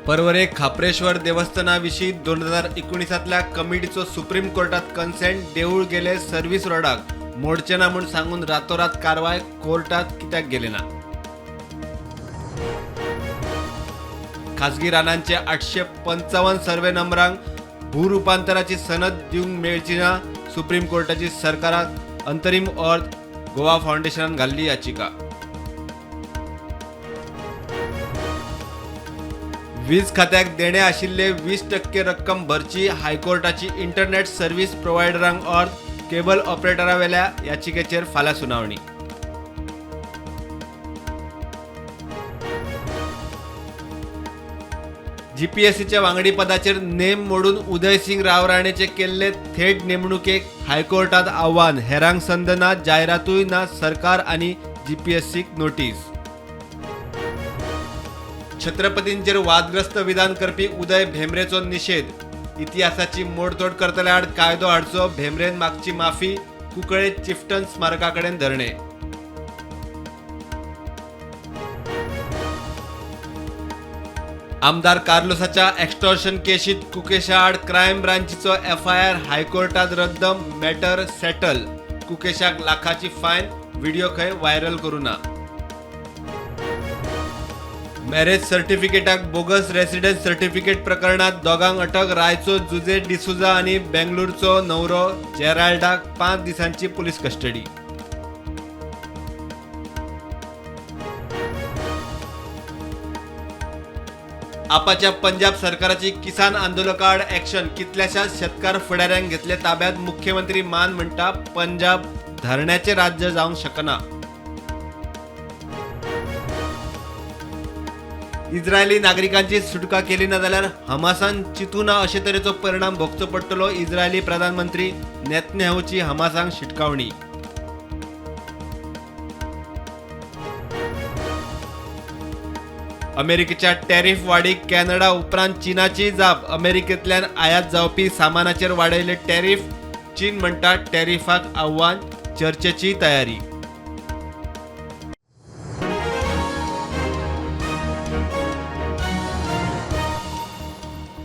परवरे Khapreshwar देवस्थानाविषयी 2019तल्या कमिटीचो supreme कोर्टात consent देऊळ गेले सर्व्हिस रोडाक मोडचे ना म्हणून सांगून रातोरात कारवाय कोर्टात कित्याक गेले ना। खासगी रानांचे 855 सर्वे नंबरांक भूरूपांतराची सनद दिवंक मेळची ना, सुप्रीम कोर्टाची सरकाराक अंतरिम अर्थ गोवा फाउंडेशनान घाल्ली याचिका। वीज खात्याक देणे आशिल्ले 20% रक्कम भरची हायकोर्टाची इंटरनेट सर्व्हिस प्रोवायडरांक अर्थ केबल ऑपरेटरावेल्या याचिकेचेर फाल्यां सुनावणी। जीपीएससीच्या वांगडी पदाचेर नेम मोडून उदय सिंग रावराणेचे केल्ले थेट नेमणुकेक हायकोर्टात आव्हान, हेरांक संद ना, जायरातूय ना, सरकार आनी जीपीएससीक नोटीस। छत्रपतींचेर वादग्रस्त विधान करपी उदय भेंब्रेचो निषेध, इतिहासाची मोडतोड करतल्या आड कायदो हाडचो, भेंब्रेन मागची माफी, कुंकळे चिफ्टन स्मारकाकडेन धरणे। आमदार कार्लोसाच्या एक्स्टॉर्शन केशीत कुकेशा आड क्रायम ब्रांचीचो एफआयआर हायकोर्टात रद्द, मॅटर सेटल, कुकेशाक लाखाची फायन, व्हिडिओ खंय व्हायरल करूना। मॅरेज सर्टिफिकेटाक बोगस रेसिडेंस सर्टिफिकेट प्रकरणात दोगांक अटक, रायचो जुजे डिसुजा आणि बेंगळुरूचो न्हवरो जेराल्डाक 5 दिसांची पुलीस कस्टडी। आपाच्या पंजाब सरकाराची किसान आंदोलका आड ॲक्शन, कितल्याशाच शेतकार फुडाऱ्यांक घेतले ताब्यात, मुख्यमंत्री मान म्हणटा पंजाब धरण्याचे राज्य जावंक शकना। इस्रायली नागरिकांची सुटका केली ना जाल्यार हमासान चिंतू ना अशे तरेचो परिणाम भोगचो पडटलो, इस्रायली प्रधानमंत्री नेतन्याहूची हमासांक शिटकावणी। अमेरिकेच्या टॅरिफ वाडीक कॅनडा उपरांत चीनाची जाप, अमेरिकेंतल्यान आयात जावपी सामानाचेर वाडयले टॅरिफ, चीन म्हणटा टॅरिफाक आव्हान, चर्चेची तयारी।